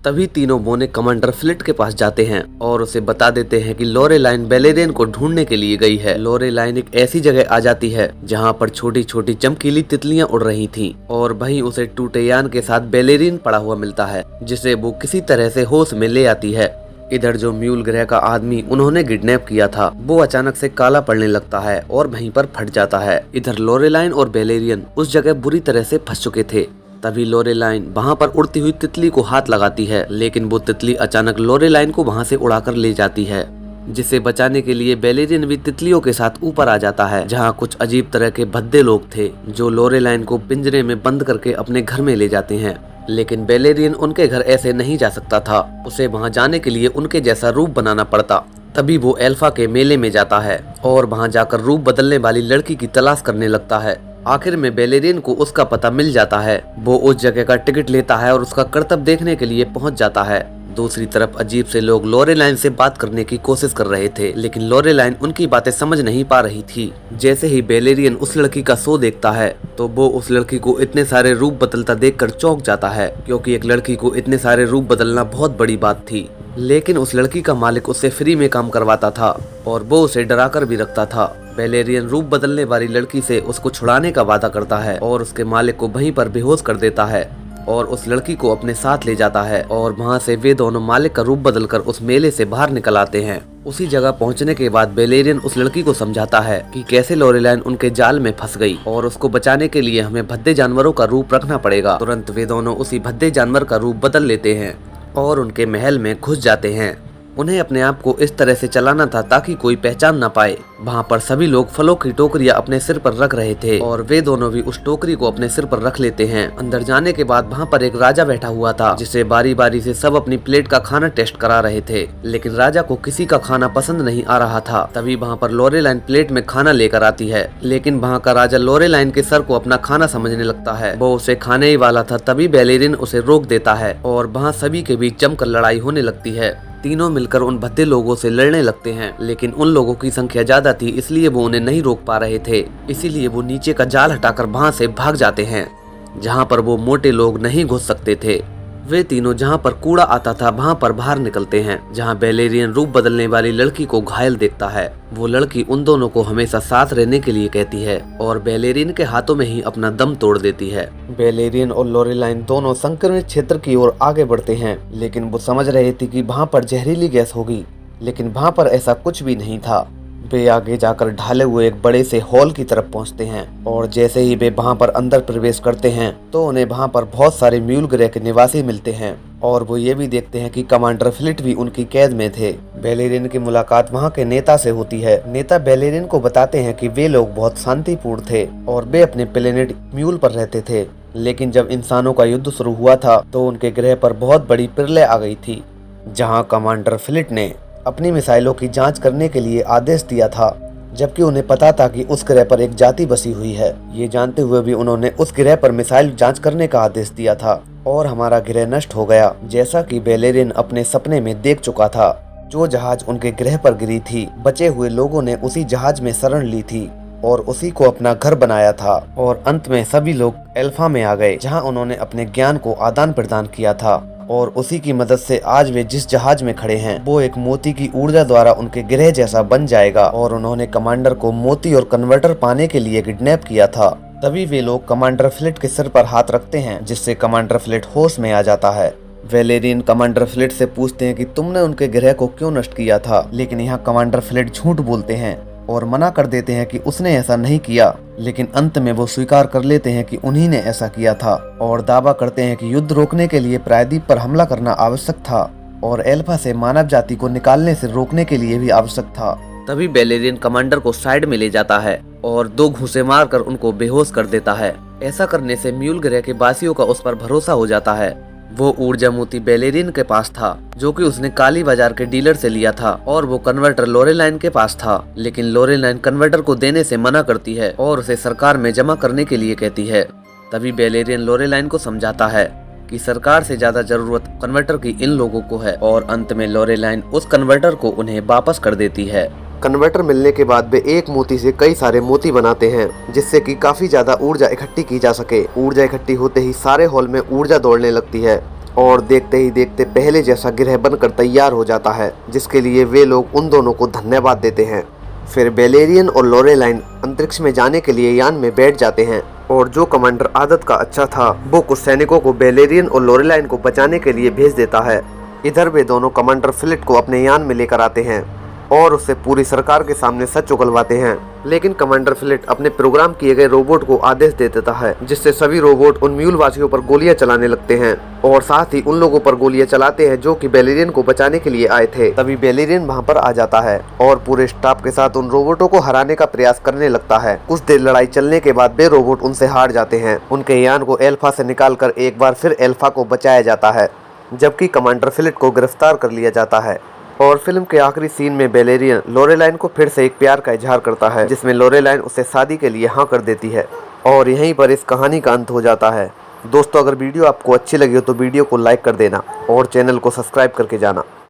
तभी तीनों बोने कमांडर फ्लिट के पास जाते हैं और उसे बता देते हैं कि लोरेलाइन बेलेरियन को ढूंढने के लिए गई है। लोरेलाइन एक ऐसी जगह आ जाती है जहां पर छोटी छोटी चमकीली तितलियां उड़ रही थीं और वहीं उसे टूटे यान के साथ बेलेरियन पड़ा हुआ मिलता है, जिसे वो किसी तरह से होश में ले आती है। इधर जो म्यूल ग्रह का आदमी उन्होंने किडनैप किया था वो अचानक से काला पड़ने लगता है और वहीं पर फट जाता है। इधर लोरेलाइन और बेलेरियन उस जगह बुरी तरह से फंस चुके थे। तभी लोरेलाइन वहां पर उड़ती हुई तितली को हाथ लगाती है, लेकिन वो तितली अचानक लोरेलाइन को वहां से उड़ाकर ले जाती है, जिसे बचाने के लिए बेलेरियन भी तितलियों के साथ ऊपर आ जाता है, जहां कुछ अजीब तरह के भद्दे लोग थे जो लोरेलाइन को पिंजरे में बंद करके अपने घर में ले जाते हैं। लेकिन बेलेरियन उनके घर ऐसे नहीं जा सकता था, उसे वहां जाने के लिए उनके जैसा रूप बनाना पड़ता। तभी वो एल्फा के मेले में जाता है और वहां जाकर रूप बदलने वाली लड़की की तलाश करने लगता है। आखिर में बेलेरियन को उसका पता मिल जाता है। वो उस जगह का टिकट लेता है और उसका करतब देखने के लिए पहुंच जाता है। दूसरी तरफ अजीब से लोग लोरेलाइन से बात करने की कोशिश कर रहे थे, लेकिन लोरेलाइन उनकी बातें समझ नहीं पा रही थी। जैसे ही बेलेरियन उस लड़की का शो देखता है तो वो उस लड़की को इतने सारे रूप बदलता देखकर चौंक जाता है, क्योंकि एक लड़की को इतने सारे रूप बदलना बहुत बड़ी बात थी। लेकिन उस लड़की का मालिक उससे फ्री में काम करवाता था और वो उसे डरा कर भी रखता था। बेलेरियन रूप बदलने वाली लड़की से उसको छुड़ाने का वादा करता है और उसके मालिक को वहीं पर बेहोश कर देता है और उस लड़की को अपने साथ ले जाता है और वहां से वे दोनों मालिक का रूप बदलकर उस मेले से बाहर निकल आते हैं। उसी जगह पहुंचने के बाद बेलेरियन उस लड़की को समझाता है कि कैसे लोरेलाइन उनके जाल में फंस गई और उसको बचाने के लिए हमें भद्दे जानवरों का रूप रखना पड़ेगा। तुरंत वे दोनों उसी भद्दे जानवर का रूप बदल लेते हैं और उनके महल में घुस जाते हैं। उन्हें अपने आप को इस तरह से चलाना था ताकि कोई पहचान न पाए। वहाँ पर सभी लोग फलों की टोकरियाँ अपने सिर पर रख रहे थे और वे दोनों भी उस टोकरी को अपने सिर पर रख लेते हैं। अंदर जाने के बाद वहाँ पर एक राजा बैठा हुआ था, जिसे बारी बारी से सब अपनी प्लेट का खाना टेस्ट करा रहे थे, लेकिन राजा को किसी का खाना पसंद नहीं आ रहा था। तभी वहाँ पर लोरेलाइन प्लेट में खाना लेकर आती है, लेकिन वहाँ का राजा लोरेलाइन के सर को अपना खाना समझने लगता है। वो उसे खाने ही वाला था, तभी बेलेरियन उसे रोक देता है और वहाँ सभी के बीच जमकर लड़ाई होने लगती है। तीनों मिलकर उन भद्दे लोगों से लड़ने लगते हैं, लेकिन उन लोगों की संख्या ज्यादा थी, इसलिए वो उन्हें नहीं रोक पा रहे थे। इसीलिए वो नीचे का जाल हटाकर वहां से भाग जाते हैं, जहां पर वो मोटे लोग नहीं घुस सकते थे। वे तीनों जहां पर कूड़ा आता था वहां पर बाहर निकलते हैं, जहां बेलेरियन रूप बदलने वाली लड़की को घायल देखता है। वो लड़की उन दोनों को हमेशा साथ रहने के लिए कहती है और बेलेरियन के हाथों में ही अपना दम तोड़ देती है। बेलेरियन और लोरेलाइन दोनों संक्रमित क्षेत्र की ओर आगे बढ़ते हैं, लेकिन वो समझ रहे थे कि वहाँ पर जहरीली गैस होगी, लेकिन वहाँ पर ऐसा कुछ भी नहीं था। वे आगे जाकर ढाले हुए एक बड़े से हॉल की तरफ पहुंचते हैं और जैसे ही वे वहां पर अंदर प्रवेश करते हैं तो उन्हें वहां पर बहुत सारे म्यूल ग्रह के निवासी मिलते हैं और वो ये भी देखते हैं कि कमांडर फ्लिट भी उनकी कैद में थे। बेलेरियन की मुलाकात वहां के नेता से होती है। नेता बेलेरियन को बताते हैं कि वे लोग बहुत शांतिपूर्ण थे और वे अपने प्लेनेट म्यूल पर रहते थे, लेकिन जब इंसानों का युद्ध शुरू हुआ था तो उनके ग्रह पर बहुत बड़ी प्रलय आ गई थी, जहाँ कमांडर फ्लिट ने अपनी मिसाइलों की जांच करने के लिए आदेश दिया था, जबकि उन्हें पता था कि उस ग्रह पर एक जाति बसी हुई है। ये जानते हुए भी उन्होंने उस ग्रह पर मिसाइल जांच करने का आदेश दिया था और हमारा ग्रह नष्ट हो गया, जैसा कि बेलेरियन अपने सपने में देख चुका था। जो जहाज उनके ग्रह पर गिरी थी, बचे हुए लोगों ने उसी जहाज में शरण ली थी और उसी को अपना घर बनाया था और अंत में सभी लोग एल्फा में आ गए, जहाँ उन्होंने अपने ज्ञान को आदान प्रदान किया था और उसी की मदद से आज वे जिस जहाज में खड़े हैं वो एक मोती की ऊर्जा द्वारा उनके ग्रह जैसा बन जाएगा। और उन्होंने कमांडर को मोती और कन्वर्टर पाने के लिए किडनैप किया था। तभी वे लोग कमांडर फ्लिट के सिर पर हाथ रखते हैं, जिससे कमांडर फ्लिट होश में आ जाता है। बेलेरियन कमांडर फ्लिट से पूछते हैं कि तुमने उनके ग्रह को क्यों नष्ट किया था, लेकिन यहाँ कमांडर फ्लिट झूठ बोलते हैं और मना कर देते हैं कि उसने ऐसा नहीं किया, लेकिन अंत में वो स्वीकार कर लेते हैं कि उन्हीं ने ऐसा किया था और दावा करते हैं कि युद्ध रोकने के लिए प्रायद्वीप पर हमला करना आवश्यक था और एल्फा से मानव जाति को निकालने से रोकने के लिए भी आवश्यक था। तभी बेलेरियन कमांडर को साइड में ले जाता है और 2 घूंसे मारकर उनको बेहोश कर देता है। ऐसा करने से म्यूल ग्रह के वासियों का उस पर भरोसा हो जाता है। वो ऊर्जा मोती बेलेरियन के पास था, जो कि उसने काली बाजार के डीलर से लिया था, और वो कन्वर्टर लोरेलाइन के पास था, लेकिन लोरेलाइन कन्वर्टर को देने से मना करती है और उसे सरकार में जमा करने के लिए कहती है। तभी बेलेरियन लोरेलाइन को समझाता है कि सरकार से ज्यादा जरूरत कन्वर्टर की इन लोगों को है और अंत में लोरेलाइन उस कन्वर्टर को उन्हें वापस कर देती है। कन्वर्टर मिलने के बाद वे एक मोती से कई सारे मोती बनाते हैं, जिससे कि काफी ज्यादा ऊर्जा इकट्ठी की जा सके। ऊर्जा इकट्ठी होते ही सारे हॉल में ऊर्जा दौड़ने लगती है और देखते ही देखते पहले जैसा ग्रह बनकर तैयार हो जाता है, जिसके लिए वे लोग उन दोनों को धन्यवाद देते हैं। फिर बेलेरियन और लोरेलाइन अंतरिक्ष में जाने के लिए यान में बैठ जाते हैं और जो कमांडर आदत का अच्छा था वो कुछ सैनिकों को बेलेरियन और लोरेलाइन को बचाने के लिए भेज देता है। इधर वे दोनों कमांडर फिलिट को अपने यान में लेकर आते हैं और उसे पूरी सरकार के सामने सच उगलवाते हैं। लेकिन कमांडर फिलिट अपने प्रोग्राम किए गए रोबोट को आदेश दे देता है, जिससे सभी रोबोट उन म्यूलवासियों पर गोलियां चलाने लगते हैं और साथ ही उन लोगों पर गोलियां चलाते हैं जो कि बेलेरियन को बचाने के लिए आए थे। तभी बेलेरियन वहां पर आ जाता है और पूरे स्टाफ के साथ उन रोबोटों को हराने का प्रयास करने लगता है। कुछ देर लड़ाई चलने के बाद वे रोबोट उनसे हार जाते हैं। उनके यान को एल्फा से निकालकर एक बार फिर एल्फा को बचाया जाता है, जबकि कमांडर फिलिट को गिरफ्तार कर लिया जाता है। और फिल्म के आखिरी सीन में बेलेरियन लोरेलाइन को फिर से एक प्यार का इजहार करता है, जिसमें लोरेलाइन उसे शादी के लिए हाँ कर देती है और यहीं पर इस कहानी का अंत हो जाता है। दोस्तों, अगर वीडियो आपको अच्छी लगी हो तो वीडियो को लाइक कर देना और चैनल को सब्सक्राइब करके जाना।